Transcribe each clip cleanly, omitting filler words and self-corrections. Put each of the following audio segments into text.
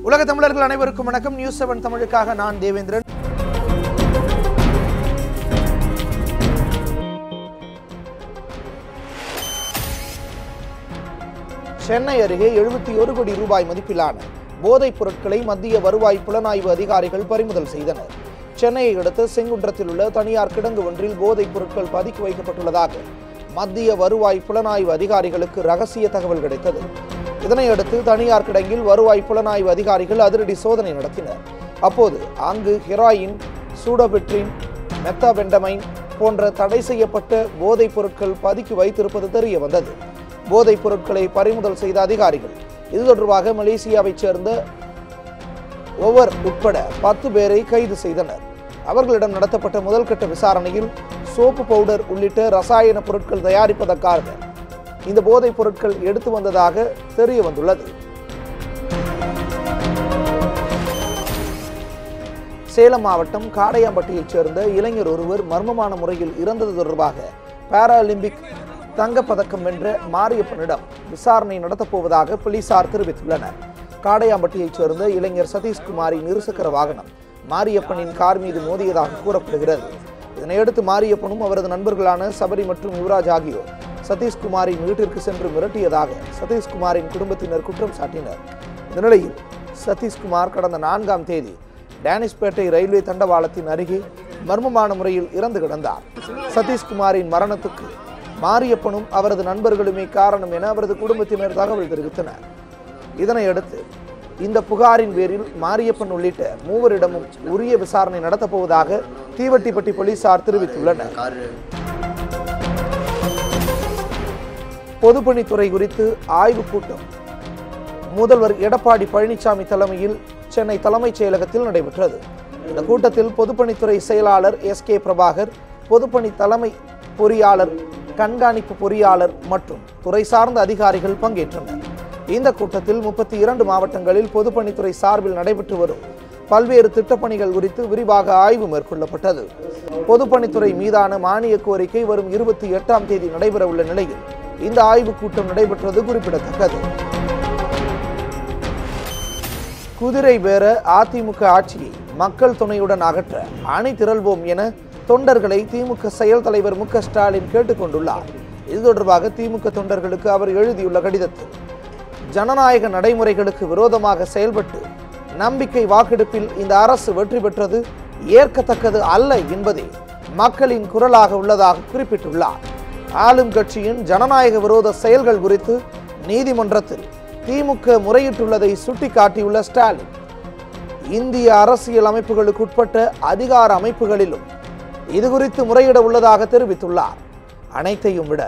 உலக தமிழர்கள் அனைவருக்கும் வணக்கம். நியூஸ் 7 தமிழுக்காக நான் தேவேந்திரன். சென்னை அருகே 71 கோடி ரூபாய் மதிப்பிலான போதைப் பொருட்களை மத்திய வருவாய் புலனாய்வு அதிகாரிகள் பறிமுதல் செய்தனர். சென்னையை அடுத்த செங்குன்றத்தில் உள்ள தனியார் கிடங்கு ஒன்றில் போதைப் பொருட்கள் பதுக்கி வைக்கப்பட்டுள்ளதாக மத்திய வருவாய் புலனாய்வு அதிகாரிகளுக்கு ரகசிய தகவல் கிடைத்தது. இதனையடுத்து தனியார் கிடங்கில் வருவாய் புலனாய்வு அதிகாரிகள் அதிரடி சோதனை நடத்தினர். அப்போது அங்கு ஹெராயின், சூடோபெட்ரின், மெத்தாபெண்டமைன் போன்ற தடை செய்யப்பட்ட போதைப் பொருட்கள் பதுக்கி வைத்திருப்பது தெரிய வந்தது. போதைப் பொருட்களை பறிமுதல் செய்த அதிகாரிகள் இது தொடர்பாக மலேசியாவைச் சேர்ந்த ஒவர் உட்பட 10 பேரை கைது செய்தனர். அவர்களிடம் நடத்தப்பட்ட முதல்கட்ட விசாரணையில் சோப்பு பவுடர் உள்ளிட்ட ரசாயன பொருட்கள் தயாரிப்பதற்காக இந்த போதைப் பொருட்கள் எடுத்து வந்ததாக தெரிய வந்துள்ளது. சேலம் மாவட்டம் காடையாம்பட்டியைச் சேர்ந்த இளைஞர் ஒருவர் மர்மமான முறையில் இறந்தது தொடர்பாக பாராலிம்பிக் தங்கப்பதக்கம் வென்ற மாரியப்பனிடம் விசாரணை நடத்தப்போவதாக போலீசார் தெரிவித்துள்ளனர். காடையாம்பட்டியைச் சேர்ந்த இளைஞர் சதீஷ்குமாரின் இருசக்கர வாகனம் மாரியப்பனின் கார் மீது மோதியதாக கூறப்படுகிறது. இதனையடுத்து மாரியப்பனும் அவரது நண்பர்களான சபரி மற்றும் யுவராஜ் ஆகியோர் சதீஷ்குமாரின் வீட்டிற்கு சென்று மிரட்டியதாக சதீஷ்குமாரின் குடும்பத்தினர் குற்றம் சாட்டினர். இந்த நிலையில் சதீஷ்குமார் கடந்த 4ஆம் தேதி டேனிஷ்பேட்டை ரயில்வே தண்டவாளத்தின் அருகே மர்மமான முறையில் இறந்து கிடந்தார். சதீஷ்குமாரின் மரணத்துக்கு மாரியப்பனும் அவரது நண்பர்களுமே காரணம் என அவரது குடும்பத்தினர் தகவல் தெரிவித்தனர். இதனையடுத்து இந்த புகாரின் பேரில் மாரியப்பன் உள்ளிட்ட 3 உரிய விசாரணை நடத்தப்போவதாக தீவட்டிப்பட்டி போலீசார் தெரிவித்துள்ளனர். பொதுப்பணித்துறை குறித்து ஆய்வுக் கூட்டம் முதல்வர் எடப்பாடி பழனிசாமி தலைமையில் சென்னை தலைமைச் செயலகத்தில் நடைபெற்றது. இந்த கூட்டத்தில் பொதுப்பணித்துறை செயலாளர் SK பிரபாகர், பொதுப்பணி தலைமை பொறியாளர், கண்காணிப்பு பொறியாளர் மற்றும் துறை சார்ந்த அதிகாரிகள் பங்கேற்றனர். இந்த கூட்டத்தில் 32 மாவட்டங்களில் பொதுப்பணித்துறை சார்பில் நடைபெற்று வரும் பல்வேறு திட்டப்பணிகள் குறித்து விரிவாக ஆய்வு மேற்கொள்ளப்பட்டது. பொதுப்பணித்துறை மீதான மானிய கோரிக்கை வரும் 28ஆம் தேதி நடைபெற உள்ள நிலையில் இந்த ஆய்வுக் கூட்டம் நடைபெற்றது குறிப்பிடத்தக்கது. குதிரை பேர அதிமுக ஆட்சியை மக்கள் துணையுடன் அகற்ற அணி திரள்வோம் என தொண்டர்களை திமுக செயல் தலைவர் மு க ஸ்டாலின் கேட்டுக்கொண்டுள்ளார். இது தொடர்பாக திமுக தொண்டர்களுக்கு அவர் எழுதியுள்ள கடிதத்தில், ஜனநாயக நடைமுறைகளுக்கு விரோதமாக செயல்பட்டு நம்பிக்கை வாக்கெடுப்பில் இந்த அரசு வெற்றி பெற்றது ஏற்கத்தக்கது அல்ல என்பதே மக்களின் குரலாக உள்ளதாக குறிப்பிட்டுள்ளார். ஆளும் கட்சியின் ஜனநாயக விரோத செயல்கள் குறித்து நீதிமன்றத்தில் திமுக முறையிட்டுள்ளதை சுட்டிக்காட்டியுள்ள ஸ்டாலின், இந்திய அரசியல் அமைப்புகளுக்கு உட்பட்ட அதிகார அமைப்புகளிலும் இது குறித்து முறையிட உள்ளதாக தெரிவித்துள்ளார். அனைத்தையும் விட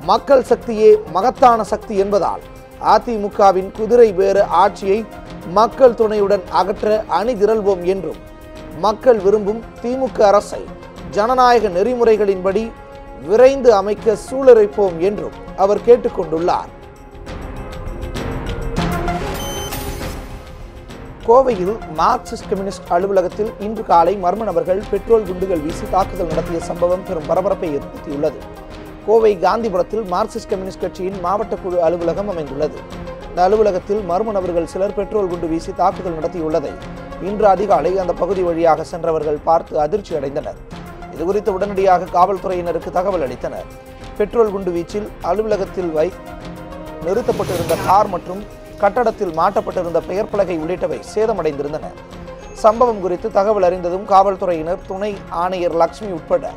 மக்கள் சக்தியே மகத்தான சக்தி என்பதால் அதிமுகவின் குதிரை பேர ஆட்சியை மக்கள் துணையுடன் அகற்ற அணி திரள்வோம் என்றும், மக்கள் விரும்பும் திமுக அரசை ஜனநாயக நெறிமுறைகளின்படி விரைந்து அமைக்க சூளுரைப்போம் என்றும் அவர் கேட்டுக்கொண்டுள்ளார். கோவையில் மார்க்சிஸ்ட் கம்யூனிஸ்ட் அலுவலகத்தில் இன்று காலை மர்ம நபர்கள் பெட்ரோல் குண்டுகள் வீசி தாக்குதல் நடத்திய சம்பவம் பெரும் பரபரப்பை ஏற்படுத்தியுள்ளது. கோவை காந்திபுரத்தில் மார்க்சிஸ்ட் கம்யூனிஸ்ட் கட்சியின் மாவட்ட குழு அலுவலகம் அமைந்துள்ளது. இந்த அலுவலகத்தில் மர்ம நபர்கள் சிலர் பெட்ரோல் குண்டு வீசி தாக்குதல் நடத்தியுள்ளதை இன்று அதிகாலை அந்த பகுதி வழியாக சென்றவர்கள் பார்த்து அதிர்ச்சி அடைந்தனர். இதுகுறித்து உடனடியாக காவல்துறையினருக்கு தகவல் அளித்தனர். பெட்ரோல் குண்டு வீச்சில் அலுவலகத்தில் நிறுத்தப்பட்டிருந்த கார் மற்றும் கட்டடத்தில் மாட்டப்பட்டிருந்த பெயர் பலகை உள்ளிட்டவை சேதமடைந்திருந்தன. சம்பவம் குறித்து தகவல் அறிந்ததும் காவல்துறையினர் துணை ஆணையர் லட்சுமி உட்பட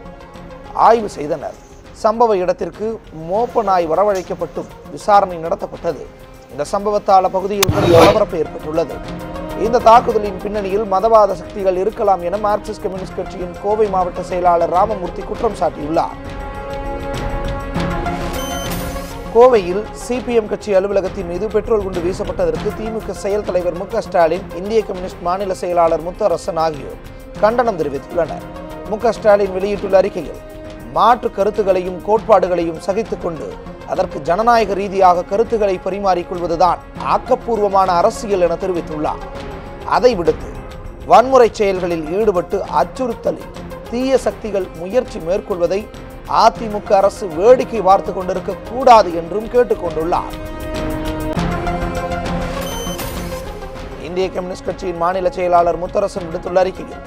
ஆய்வு செய்தனர். சம்பவ இடத்திற்கு மோப்ப நாய் வரவழைக்கப்பட்டும் விசாரணை நடத்தப்பட்டது. இந்த சம்பவத்தால் அப்பகுதியில் பரபரப்பு ஏற்பட்டுள்ளது. இந்த தாக்குதலின் பின்னணியில் மதவாத சக்திகள் இருக்கலாம் என மார்க்சிஸ்ட் கம்யூனிஸ்ட் கட்சியின் கோவை மாவட்ட செயலாளர் ராமமூர்த்தி குற்றம் சாட்டியுள்ளார். கோவையில் CPM கட்சி அலுவலகத்தின் மீது பெட்ரோல் குண்டு வீசப்பட்டதற்கு திமுக செயல் தலைவர் மு க ஸ்டாலின், இந்திய கம்யூனிஸ்ட் மாநில செயலாளர் முத்தரசன் ஆகியோர் கண்டனம் தெரிவித்துள்ளனர். மு க ஸ்டாலின் வெளியிட்டுள்ள அறிக்கையில், மாற்று கருத்துகளையும் கோட்பாடுகளையும் சகித்துக் கொண்டு அதற்கு ஜனநாயக ரீதியாக கருத்துக்களை பரிமாறிக்கொள்வதுதான் ஆக்கப்பூர்வமான அரசியல் என தெரிவித்துள்ளார். அதை விடுத்து வன்முறை செயல்களில் ஈடுபட்டு அச்சுறுத்தலில் தீய சக்திகள் முயற்சி மேற்கொள்வதை அதிமுக அரசு வேடிக்கை பார்த்து கொண்டிருக்க கூடாது என்றும் கேட்டுக்கொண்டுள்ளார். இந்திய கம்யூனிஸ்ட் கட்சியின் மாநில செயலாளர் முத்தரசன் விடுத்துள்ள அறிக்கையில்,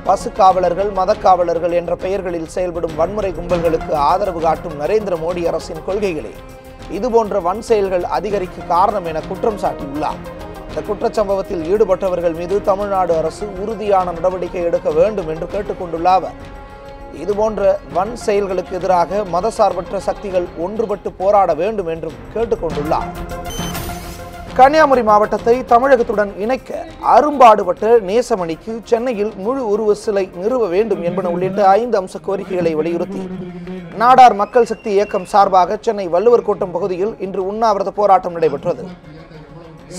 பசு காவலர்கள், மதக்காவலர்கள் என்ற பெயர்களில் செயல்படும் வன்முறை கும்பல்களுக்கு ஆதரவு காட்டும் நரேந்திர மோடி அரசின் கொள்கைகளே இதுபோன்ற வன் செயல்கள் அதிகரிக்க காரணம் என குற்றம் சாட்டியுள்ளார். இந்த குற்றச்சம்பவத்தில் ஈடுபட்டவர்கள் மீது தமிழ்நாடு அரசு உறுதியான நடவடிக்கை எடுக்க வேண்டும் என்று கேட்டுக்கொண்டுள்ள அவர், இதுபோன்ற வன் செயல்களுக்கு எதிராக மதசார்பற்ற சக்திகள் ஒன்றுபட்டு போராட வேண்டும் என்றும் கேட்டுக்கொண்டுள்ளார். கன்னியாகுமரி மாவட்டத்தை தமிழகத்துடன் இணைக்க அரும்பாடுபட்ட நேசமணிக்கு சென்னையில் முழு உருவ சிலை நிறுவ வேண்டும் என்பன உள்ளிட்ட 5 அம்ச கோரிக்கைகளை வலியுறுத்தி நாடார் மக்கள் சக்தி இயக்கம் சார்பாக சென்னை வள்ளுவர் கோட்டம் பகுதியில் இன்று உண்ணாவிரத போராட்டம் நடைபெற்றது.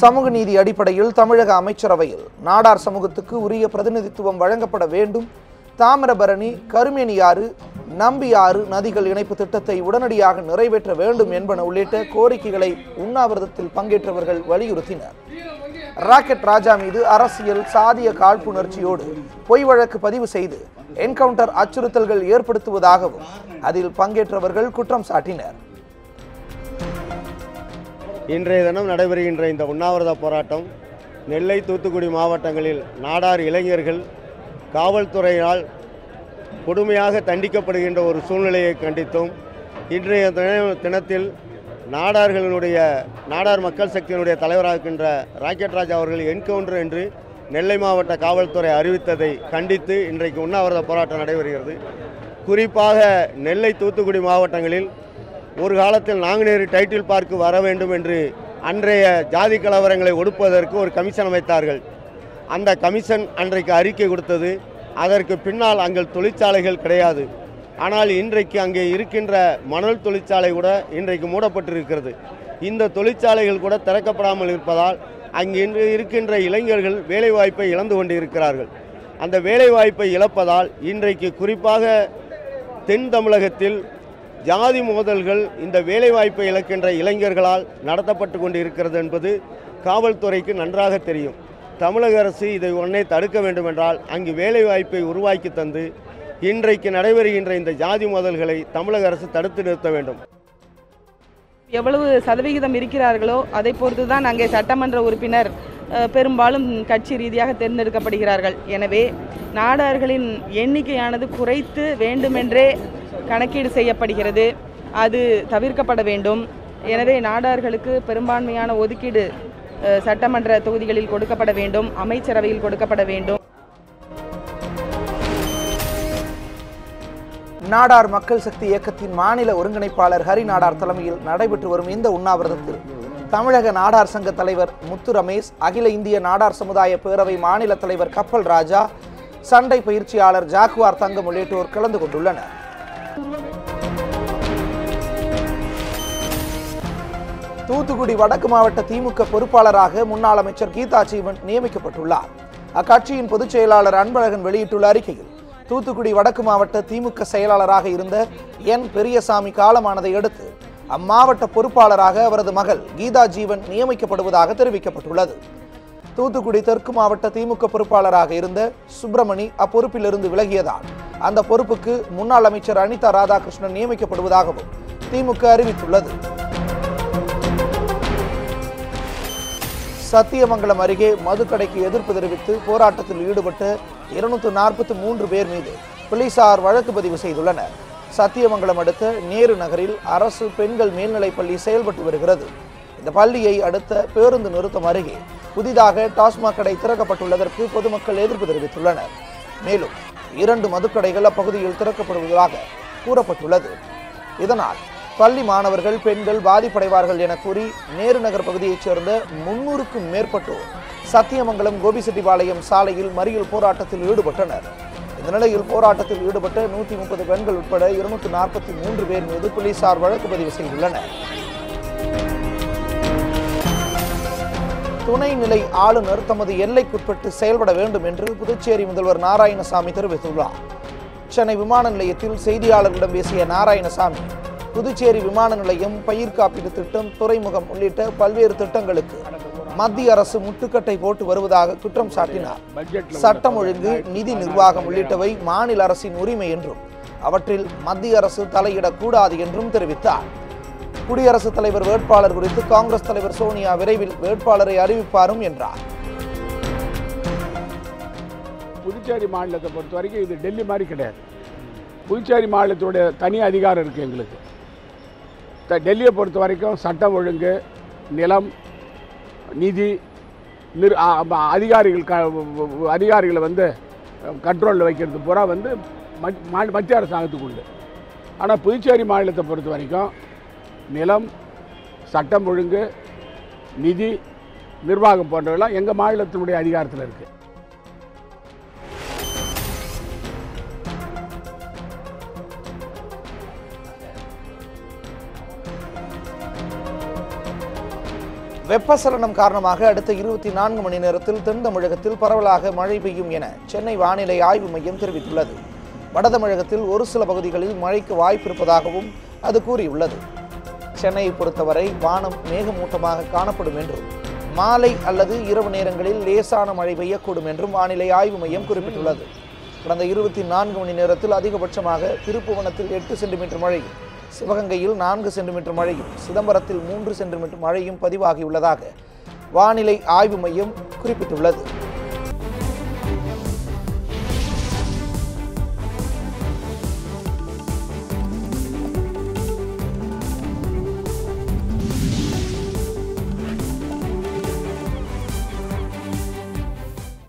சமூக நீதி அடிப்படையில் தமிழக அமைச்சரவையில் நாடார் சமூகத்துக்கு உரிய பிரதிநிதித்துவம் வழங்கப்பட வேண்டும், தாமிரபரணி, கருமேனியாறு, நம்பியாறு நதிகள் இணைப்பு திட்டத்தை உடனடியாக நிறைவேற்ற வேண்டும் என்பன உள்ளிட்ட கோரிக்கைகளை உண்ணாவிரதத்தில் பங்கேற்றவர்கள் வலியுறுத்தினர். ராக்கெட் ராஜா மீது அரசியல் சாதிய காழ்ப்புணர்ச்சியோடு பொய் வழக்கு பதிவு செய்து என்கவுண்டர் அச்சுறுத்தல்கள் ஏற்படுத்துவதாகவும் அதில் பங்கேற்றவர்கள் குற்றம் சாட்டினர். இன்றைய தினம் நடைபெறுகின்ற இந்த உண்ணாவிரத போராட்டம் நெல்லை, தூத்துக்குடி மாவட்டங்களில் நாடார் இளைஞர்கள் காவல்துறையினால் கொடுமையாக தண்டிக்கப்படுகின்ற ஒரு சூழ்நிலையை கண்டித்தும், இன்றைய தினத்தில் நாடார் மக்கள் சக்தியினுடைய தலைவராகின்ற ராக்கெட் ராஜா அவர்கள் என்கவுண்டர் என்று நெல்லை மாவட்ட காவல்துறை அறிவித்ததை கண்டித்து இன்றைக்கு உண்ணாவிரத போராட்டம் நடைபெறுகிறது. குறிப்பாக நெல்லை, தூத்துக்குடி மாவட்டங்களில் ஒரு காலத்தில் நாங்குநேரி டைட்டில் பார்க்கு வர வேண்டும் என்று அன்றைய ஜாதி கலவரங்களை ஒடுப்பதற்கு ஒரு கமிஷன் அமைத்தார்கள். அந்த கமிஷன் அன்றைக்கு அறிக்கை கொடுத்தது. அதற்கு பின்னால் அங்கே தொழிற்சாலைகள் கிடையாது. ஆனால் இன்றைக்கு அங்கே இருக்கின்ற மணல் தொழிற்சாலை கூட இன்றைக்கு மூடப்பட்டிருக்கிறது. இந்த தொழிற்சாலைகள் கூட திறக்கப்படாமல் இருப்பதால் அங்கே இருக்கின்ற இளைஞர்கள் வேலைவாய்ப்பை இழந்து கொண்டு இருக்கிறார்கள். அந்த வேலைவாய்ப்பை இழப்பதால் இன்றைக்கு குறிப்பாக தென் தமிழகத்தில் ஜாதி மோதல்கள் இந்த வேலைவாய்ப்பை இழக்கின்ற இளைஞர்களால் நடத்தப்பட்டு கொண்டு இருக்கிறது என்பது காவல்துறைக்கு நன்றாக தெரியும். தமிழக அரசு இதை உடனே தடுக்க வேண்டும் என்றால் அங்கு வேலைவாய்ப்பை உருவாக்கி தந்து இன்றைக்கு நடைபெறுகின்ற இந்த ஜாதி மோதல்களை தமிழக அரசு தடுத்து நிறுத்த வேண்டும். எவ்வளவு சதவிகிதம் இருக்கிறார்களோ அதை பொறுத்து தான் அங்கே சட்டமன்ற உறுப்பினர் பெரும்பாலும் கட்சி ரீதியாக தேர்ந்தெடுக்கப்படுகிறார்கள். எனவே நாடார்களின் எண்ணிக்கையானது குறைத்து வேண்டுமென்றே கணக்கீடு செய்யப்படுகிறது. அது தவிர்க்கப்பட வேண்டும். எனவே நாடார்களுக்கு பெரும்பான்மையான ஒதுக்கீடு சட்டமன்ற தொகுதிகளில் கொடுக்கப்பட வேண்டும், அமைச்சரவையில் கொடுக்கப்பட வேண்டும். நாடார் மக்கள் சக்தி இயக்கத்தின் மாநில ஒருங்கிணைப்பாளர் ஹரி நாடார் தலைமையில் நடைபெற்று வரும் இந்த உண்ணாவிரதத்தில் தமிழக நாடார் சங்க தலைவர் முத்து ரமேஷ், அகில இந்திய நாடார் சமுதாய பேரவை மாநில தலைவர் கப்பல் ராஜா, சண்டை பயிற்சியாளர் ஜாக்குவார் தங்கம் உள்ளிட்டோர் கலந்து கொண்டுள்ளனர். தூத்துக்குடி வடக்கு மாவட்ட திமுக பொறுப்பாளராக முன்னாள் அமைச்சர் கீதா ஜீவன் நியமிக்கப்பட்டுள்ளார். அக்கட்சியின் பொதுச் செயலாளர் அன்பழகன் வெளியிட்டுள்ள அறிக்கையில், தூத்துக்குடி வடக்கு மாவட்ட திமுக செயலாளராக இருந்த என் பெரியசாமி காலமானதை அடுத்து அம்மாவட்ட பொறுப்பாளராக அவரது மகள் கீதா ஜீவன் நியமிக்கப்படுவதாக தெரிவிக்கப்பட்டுள்ளது. தூத்துக்குடி தெற்கு மாவட்ட திமுக பொறுப்பாளராக இருந்த சுப்பிரமணி அப்பொறுப்பிலிருந்து விலகியதால் அந்த பொறுப்புக்கு முன்னாள் அமைச்சர் அனிதா ராதாகிருஷ்ணன் நியமிக்கப்படுவதாகவும் திமுக அறிவித்துள்ளது. சத்தியமங்கலம் அருகே மதுக்கடைக்கு எதிர்ப்பு தெரிவித்து போராட்டத்தில் ஈடுபட்ட 243 பேர் மீது போலீசார் வழக்கு பதிவு செய்துள்ளனர். சத்தியமங்கலம் அடுத்த நேரு நகரில் அரசு பெண்கள் மேல்நிலைப்பள்ளி செயல்பட்டு வருகிறது. இந்த பள்ளியை அடுத்த பேருந்து நிறுத்தம் அருகே புதிதாக டாஸ்மாக் கடை திறக்கப்பட்டுள்ளதற்கு பொதுமக்கள் எதிர்ப்பு தெரிவித்துள்ளனர். மேலும் 2 மதுக்கடைகள் அப்பகுதியில் திறக்கப்படுவதாக கூறப்பட்டுள்ளது. இதனால் பள்ளி மாணவர்கள், பெண்கள் பாதிப்படைவார்கள் என கூறி நேரு நகர் பகுதியைச் சேர்ந்த 300க்கும் மேற்பட்டோர் சத்தியமங்கலம் கோபிசெட்டிபாளையம் சாலையில் மறியல் போராட்டத்தில் ஈடுபட்டனர். இந்த நிலையில் போராட்டத்தில் ஈடுபட்ட 130 பெண்கள் உட்பட 243 பேர் மீது போலீசார் வழக்கு பதிவு செய்துள்ளனர். துணைநிலை ஆளுநர் தமது எல்லைக்குட்பட்டு செயல்பட வேண்டும் என்று புதுச்சேரி முதல்வர் நாராயணசாமி தெரிவித்துள்ளார். சென்னை விமான நிலையத்தில் செய்தியாளர்களிடம் பேசிய நாராயணசாமி, புதுச்சேரி விமான நிலையம், பயிர் காப்பீடு திட்டம், துறைமுகம் உள்ளிட்ட பல்வேறு திட்டங்களுக்கு மத்திய அரசு முட்டுக்கட்டை போட்டு வருவதாக குற்றம் சாட்டினார். சட்டம் ஒழுங்கு, நிதி நிர்வாகம் உள்ளிட்டவை மாநில அரசின் உரிமை என்றும் அவற்றில் மத்திய அரசு தலையிடக்கூடாது என்றும் தெரிவித்தார். குடியரசுத் தலைவர் வேட்பாளர் குறித்து காங்கிரஸ் தலைவர் சோனியா விரைவில் வேட்பாளரை அறிவிப்பாரும் என்றார். புதுச்சேரி மாநிலத்தை பொறுத்த வரைக்கும் இது டெல்லி மாதிரி கிடையாது. புதுச்சேரி மாநிலத்தோடைய தனி அதிகாரம் இருக்குது எங்களுக்கு. டெல்லியை பொறுத்த வரைக்கும் சட்டம் ஒழுங்கு, நிலம், நிதி, அதிகாரிகளை வந்து கண்ட்ரோலில் வைக்கிறது பூரா வந்து மத்திய அரசாங்கத்துக்கு உண்டு. ஆனால் புதுச்சேரி மாநிலத்தை பொறுத்த வரைக்கும் நிலம், சட்டம் ஒழுங்கு, நிதி, நிர்வாகம் போன்றவெல்லாம் எங்கள் மாநிலத்தினுடைய அதிகாரத்தில் இருக்குது. வெப்பசலனம் காரணமாக அடுத்த 24 மணி நேரத்தில் தென் தமிழகத்தில் பரவலாக மழை பெய்யும் என சென்னை வானிலை ஆய்வு மையம் தெரிவித்துள்ளது. வட தமிழகத்தில் ஒரு சில பகுதிகளில் மழைக்கு வாய்ப்பு இருப்பதாகவும் அது கூறியுள்ளது. சென்னையை பொறுத்தவரை வானம் மேகமூட்டமாக காணப்படும் என்றும் மாலை அல்லது இரவு நேரங்களில் லேசான மழை பெய்யக்கூடும் என்றும் வானிலை ஆய்வு மையம் குறிப்பிட்டுள்ளது. கடந்த 24 மணி நேரத்தில் அதிகபட்சமாக திருப்புவனத்தில் 8 சென்டிமீட்டர் மழையும், சிவகங்கையில் 4 சென்டிமீட்டர் மழையும், சிதம்பரத்தில் 3 சென்டிமீட்டர் மழையும் பதிவாகியுள்ளதாக வானிலை ஆய்வு மையம் குறிப்பிட்டுள்ளது.